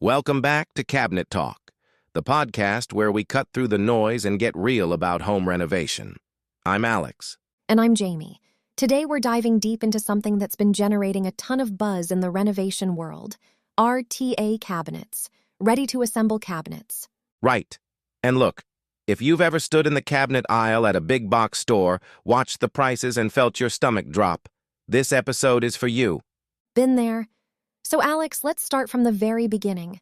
Welcome back to Cabinet Talk, the podcast where we cut through the noise and get real about home renovation. I'm Alex. And I'm Jamie. Today we're diving deep into something that's been generating a ton of buzz in the renovation world: RTA cabinets, ready-to-assemble cabinets. Right. And look, if you've ever stood in the cabinet aisle at a big box store, watched the prices, and felt your stomach drop, this episode is for you. Been there. So Alex, let's start from the very beginning.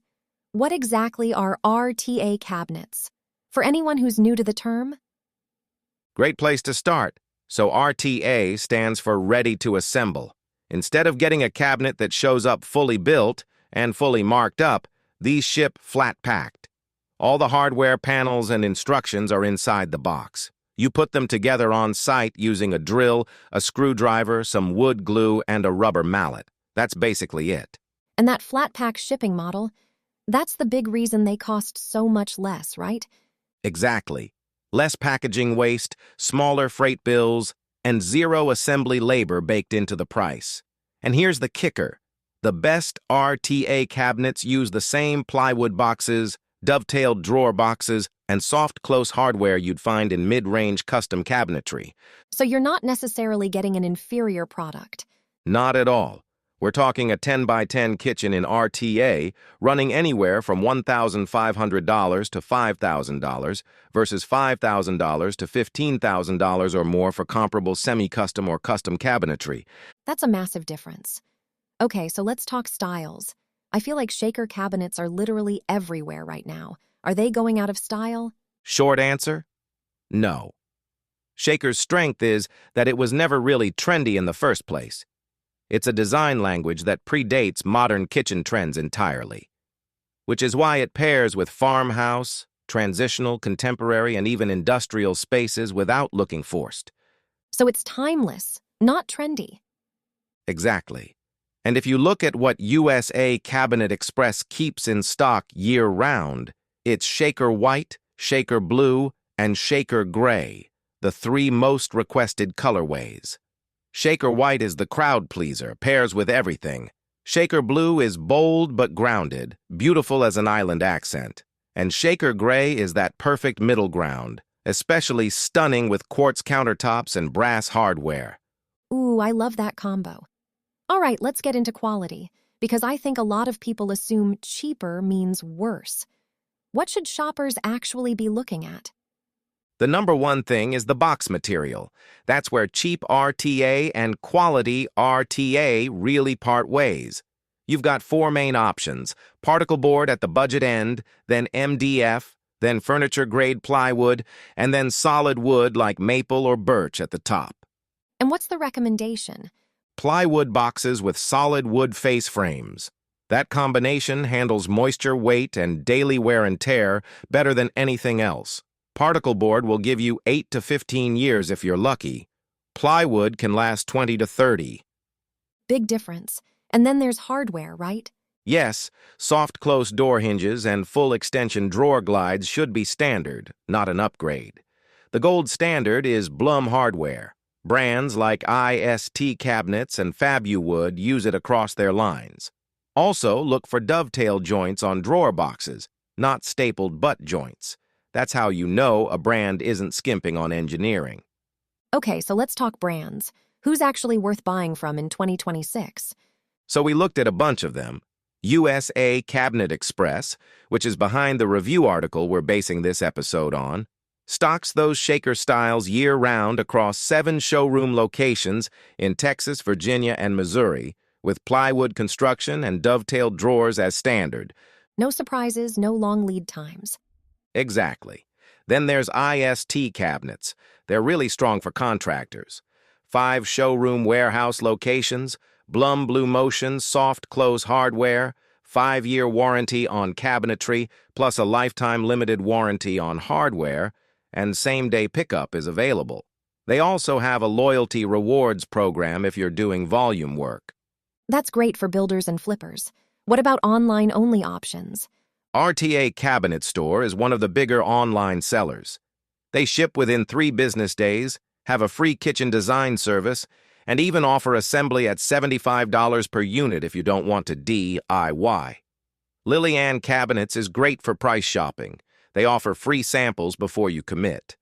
What exactly are RTA cabinets? For anyone who's new to the term? Great place to start. So RTA stands for Ready to Assemble. Instead of getting a cabinet that shows up fully built and fully marked up, these ship flat-packed. All the hardware, panels, and instructions are inside the box. You put them together on site using a drill, a screwdriver, some wood glue, and a rubber mallet. That's basically it. And that flat-pack shipping model, that's the big reason they cost so much less, right? Exactly. Less packaging waste, smaller freight bills, and zero assembly labor baked into the price. And here's the kicker. The best RTA cabinets use the same plywood boxes, dovetailed drawer boxes, and soft close hardware you'd find in mid-range custom cabinetry. So you're not necessarily getting an inferior product. Not at all. We're talking a 10 by 10 kitchen in RTA running anywhere from $1,500 to $5,000 versus $5,000 to $15,000 or more for comparable semi-custom or custom cabinetry. That's a massive difference. Okay, so let's talk styles. I feel like shaker cabinets are literally everywhere right now. Are they going out of style? Short answer? No. Shaker's strength is that it was never really trendy in the first place. It's a design language that predates modern kitchen trends entirely, which is why it pairs with farmhouse, transitional, contemporary, and even industrial spaces without looking forced. So it's timeless, not trendy. Exactly. And if you look at what USA Cabinet Express keeps in stock year-round, it's Shaker White, Shaker Blue, and Shaker Gray, the three most requested colorways. Shaker White is the crowd pleaser, pairs with everything. Shaker Blue is bold but grounded, beautiful as an island accent. And Shaker Gray is that perfect middle ground, especially stunning with quartz countertops and brass hardware. Ooh, I love that combo. All right, let's get into quality, because I think a lot of people assume cheaper means worse. What should shoppers actually be looking at? The number one thing is the box material. That's where cheap RTA and quality RTA really part ways. You've got four main options: particleboard at the budget end, then MDF, then furniture-grade plywood, and then solid wood like maple or birch at the top. And what's the recommendation? Plywood boxes with solid wood face frames. That combination handles moisture, weight, and daily wear and tear better than anything else. Particleboard will give you 8 to 15 years if you're lucky. Plywood can last 20 to 30. Big difference. And then there's hardware, right? Yes, soft close door hinges and full extension drawer glides should be standard, not an upgrade. The gold standard is Blum hardware. Brands like IST Cabinets and Fabuwood use it across their lines. Also, look for dovetail joints on drawer boxes, not stapled butt joints. That's how you know a brand isn't skimping on engineering. Okay, so let's talk brands. Who's actually worth buying from in 2026? So we looked at a bunch of them. USA Cabinet Express, which is behind the review article we're basing this episode on, stocks those shaker styles year-round across 7 showroom locations in Texas, Virginia, and Missouri, with plywood construction and dovetailed drawers as standard. No surprises, no long lead times. Exactly. Then there's IST Cabinets. They're really strong for contractors. 5 showroom warehouse locations, Blum Blue Motion soft close hardware, 5-year warranty on cabinetry, plus a lifetime limited warranty on hardware, and same-day pickup is available. They also have a loyalty rewards program if you're doing volume work. That's great for builders and flippers. What about online-only options? RTA Cabinet Store is one of the bigger online sellers. They ship within 3 business days, have a free kitchen design service, and even offer assembly at $75 per unit if you don't want to DIY. Lillian Cabinets is great for price shopping. They offer free samples before you commit.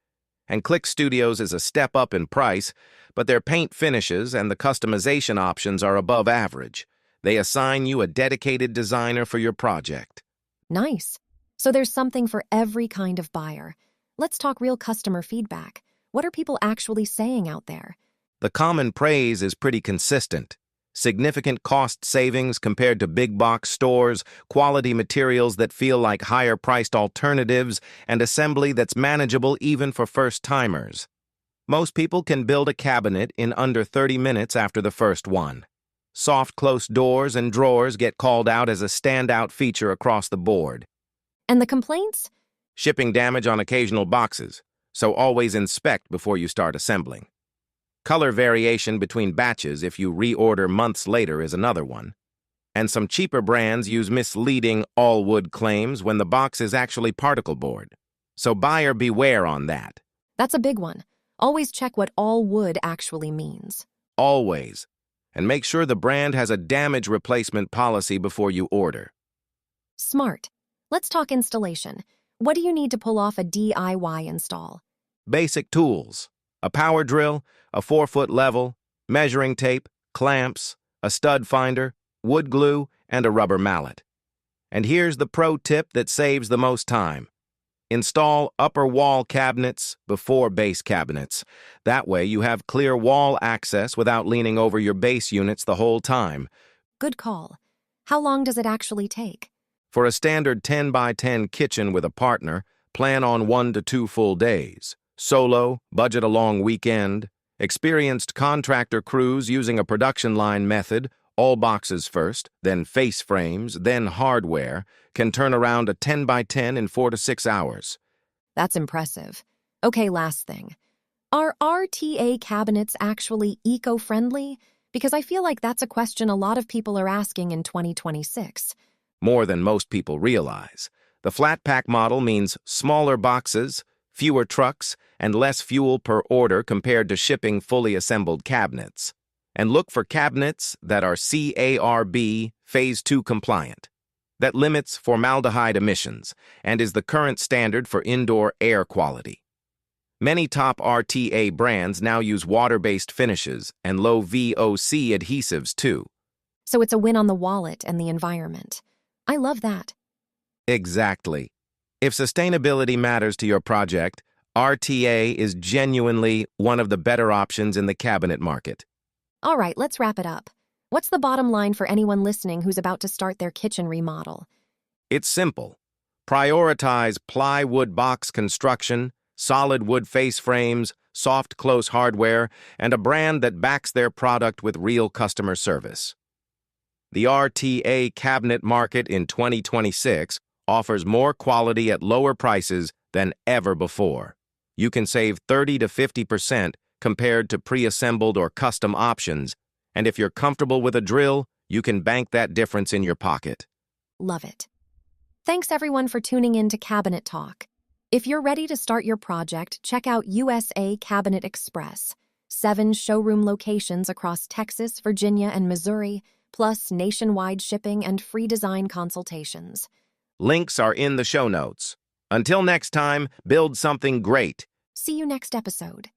And Click Studios is a step up in price, but their paint finishes and the customization options are above average. They assign you a dedicated designer for your project. Nice. So there's something for every kind of buyer. Let's talk real customer feedback. What are people actually saying out there? The common praise is pretty consistent. Significant cost savings compared to big box stores, quality materials that feel like higher-priced alternatives, and assembly that's manageable even for first-timers. Most people can build a cabinet in under 30 minutes after the first one. Soft, close doors and drawers get called out as a standout feature across the board. And the complaints? Shipping damage on occasional boxes, so always inspect before you start assembling. Color variation between batches if you reorder months later is another one. And some cheaper brands use misleading all-wood claims when the box is actually particleboard. So buyer beware on that. That's a big one. Always check what all wood actually means. Always. And make sure the brand has a damage replacement policy before you order. Smart. Let's talk installation. What do you need to pull off a DIY install? Basic tools. A power drill, a 4-foot level, measuring tape, clamps, a stud finder, wood glue, and a rubber mallet. And here's the pro tip that saves the most time. Install upper wall cabinets before base cabinets. That way you have clear wall access without leaning over your base units the whole time. Good call. How long does it actually take? For a standard 10 by 10 kitchen with a partner, plan on 1 to 2 full days. Solo, budget a long weekend. Experienced contractor crews using a production line method, all boxes first, then face frames, then hardware, can turn around a 10 by 10 in 4 to 6 hours. That's impressive. Okay, last thing. Are RTA cabinets actually eco-friendly? Because I feel like that's a question a lot of people are asking in 2026. More than most people realize. The flat pack model means smaller boxes, fewer trucks, and less fuel per order compared to shipping fully assembled cabinets. And look for cabinets that are CARB Phase 2 compliant. That limits formaldehyde emissions and is the current standard for indoor air quality. Many top RTA brands now use water-based finishes and low VOC adhesives too. So it's a win on the wallet and the environment. I love that. Exactly. If sustainability matters to your project, RTA is genuinely one of the better options in the cabinet market. All right, let's wrap it up. What's the bottom line for anyone listening who's about to start their kitchen remodel? It's simple. Prioritize plywood box construction, solid wood face frames, soft close hardware, and a brand that backs their product with real customer service. The RTA cabinet market in 2026 offers more quality at lower prices than ever before. You can save 30 to 50% compared to pre-assembled or custom options, and if you're comfortable with a drill, you can bank that difference in your pocket. Love it. Thanks everyone for tuning in to Cabinet Talk. If you're ready to start your project, check out USA Cabinet Express. 7 showroom locations across Texas, Virginia, and Missouri, plus nationwide shipping and free design consultations. Links are in the show notes. Until next time, build something great. See you next episode.